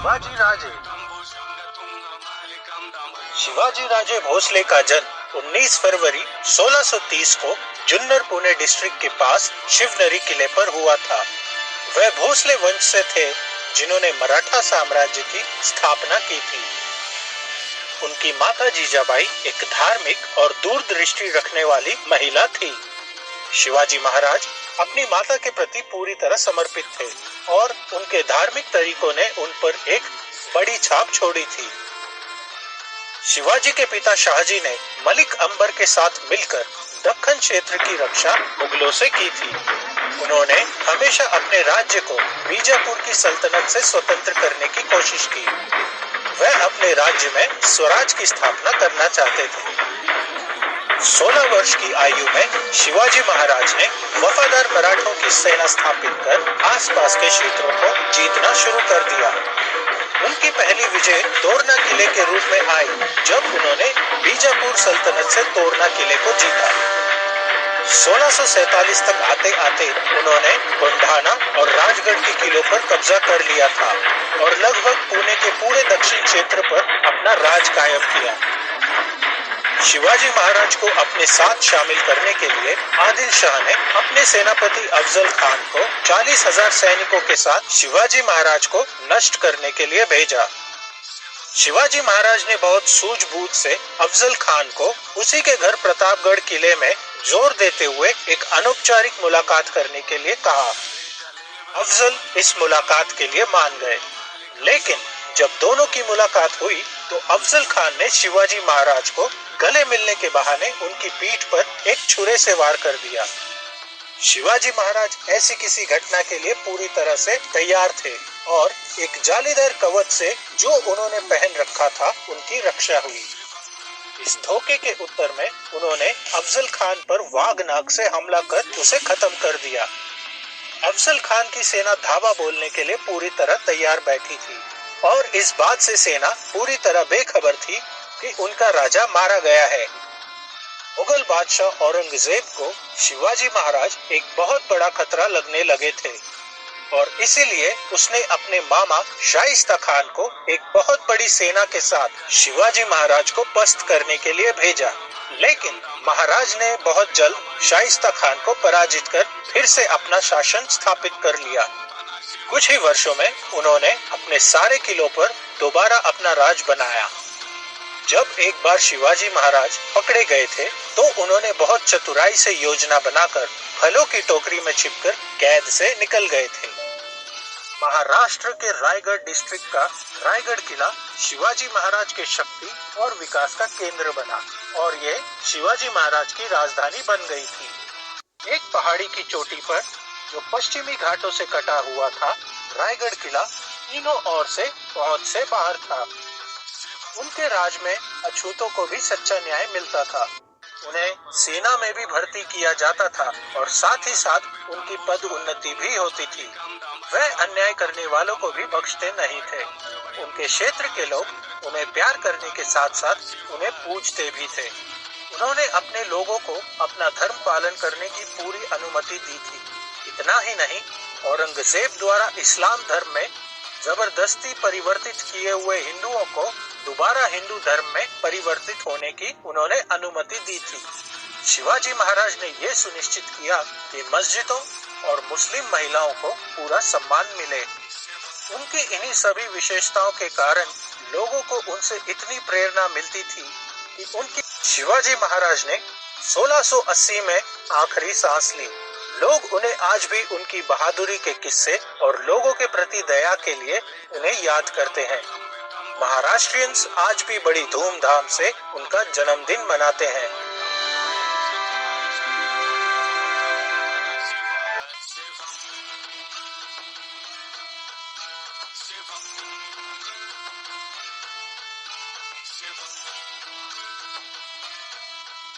शिवाजी राजे शिवाजी राजे भोसले का जन्म 19 फरवरी 1630 को जुन्नर पुणे डिस्ट्रिक्ट के पास शिवनरी किले पर हुआ था। वह भोसले वंश से थे जिन्होंने मराठा साम्राज्य की स्थापना की थी। उनकी माता जीजाबाई एक धार्मिक और दूरदृष्टि रखने वाली महिला थी। शिवाजी महाराज अपनी माता के प्रति पूरी तरह समर्पित थे और उनके धार्मिक तरीकों ने उन पर एक बड़ी छाप छोड़ी थी। शिवाजी के पिता शाहजी ने मलिक अंबर के साथ मिलकर दक्कन क्षेत्र की रक्षा मुगलों से की थी। उन्होंने हमेशा अपने राज्य को बीजापुर की सल्तनत से स्वतंत्र करने की कोशिश की। वह अपने राज्य में स्वराज की स्थापना करना चाहते थे। 16 वर्ष की आयु में शिवाजी महाराज ने वफादार मराठों की सेना स्थापित कर आसपास के क्षेत्रों को जीतना शुरू कर दिया। उनकी पहली विजय तोरना किले के रूप में आई जब उन्होंने बीजापुर सल्तनत से तोरना किले को जीता। 1647 तक आते आते उन्होंने गोंढाना और राजगढ़ के किलों पर कब्जा कर लिया था और लगभग पुणे के पूरे दक्षिण क्षेत्र पर अपना राज कायम किया। शिवाजी महाराज को अपने साथ शामिल करने के लिए आदिल शाह ने अपने सेनापति अफजल खान को 40,000 सैनिकों के साथ शिवाजी महाराज को नष्ट करने के लिए भेजा। शिवाजी महाराज ने बहुत सूझबूझ से अफजल खान को उसी के घर प्रतापगढ़ किले में जोर देते हुए एक अनौपचारिक मुलाकात करने के लिए कहा। अफजल इस मुलाकात के लिए मान गए, लेकिन जब दोनों की मुलाकात हुई तो अफजल खान ने शिवाजी महाराज को गले मिलने के बहाने उनकी पीठ पर एक छुरे से वार कर दिया। शिवाजी महाराज ऐसी किसी घटना के लिए पूरी तरह से तैयार थे और एक जालीदार कवच से जो उन्होंने पहन रखा था उनकी रक्षा हुई। इस धोखे के उत्तर में उन्होंने अफजल खान पर वाघनाग से हमला कर उसे खत्म कर दिया। अफजल खान की सेना धावा बोलने के लिए पूरी तरह तैयार बैठी थी और इस बात से सेना पूरी तरह बेखबर थी कि उनका राजा मारा गया है। मुगल बादशाह औरंगजेब को शिवाजी महाराज एक बहुत बड़ा खतरा लगने लगे थे और इसीलिए उसने अपने मामा शाइस्ता खान को एक बहुत बड़ी सेना के साथ शिवाजी महाराज को पस्त करने के लिए भेजा। लेकिन महाराज ने बहुत जल्द शाइस्ता खान को पराजित कर फिर से अपना शासन स्थापित कर लिया। कुछ ही वर्षों में उन्होंने अपने सारे किलों पर दोबारा अपना राज बनाया। जब एक बार शिवाजी महाराज पकड़े गए थे तो उन्होंने बहुत चतुराई से योजना बनाकर फलों की टोकरी में छिपकर कैद से निकल गए थे। महाराष्ट्र के रायगढ़ डिस्ट्रिक्ट का रायगढ़ किला शिवाजी महाराज के शक्ति और विकास का केंद्र बना और ये शिवाजी महाराज की राजधानी बन गई थी। एक पहाड़ी की चोटी पर जो पश्चिमी घाटों से कटा हुआ था, रायगढ़ किला तीनों ओर से पहुंच से बाहर था। उनके राज में अछूतों को भी सच्चा न्याय मिलता था। उन्हें सेना में भी भर्ती किया जाता था और साथ ही साथ उनकी पद उन्नति भी होती थी। वह अन्याय करने वालों को भी बख्शते नहीं थे। उनके क्षेत्र के लोग उन्हें प्यार करने के साथ साथ उन्हें पूजते भी थे। उन्होंने अपने लोगों को अपना धर्म पालन करने की पूरी अनुमति दी थी। इतना ही नहीं, औरंगजेब द्वारा इस्लाम धर्म में जबरदस्ती परिवर्तित किए हुए हिंदुओं को दोबारा हिंदू धर्म में परिवर्तित होने की उन्होंने अनुमति दी थी। शिवाजी महाराज ने यह सुनिश्चित किया कि मस्जिदों और मुस्लिम महिलाओं को पूरा सम्मान मिले। उनकी इन्हीं सभी विशेषताओं के कारण लोगों को उनसे इतनी प्रेरणा मिलती थी कि उनकी शिवाजी महाराज ने 1680 में आखिरी सांस ली। लोग उन्हें आज भी उनकी बहादुरी के किस्से और लोगों के प्रति दया के लिए उन्हें याद करते हैं। महाराष्ट्रियंस आज भी बड़ी धूमधाम से उनका जन्मदिन मनाते हैं।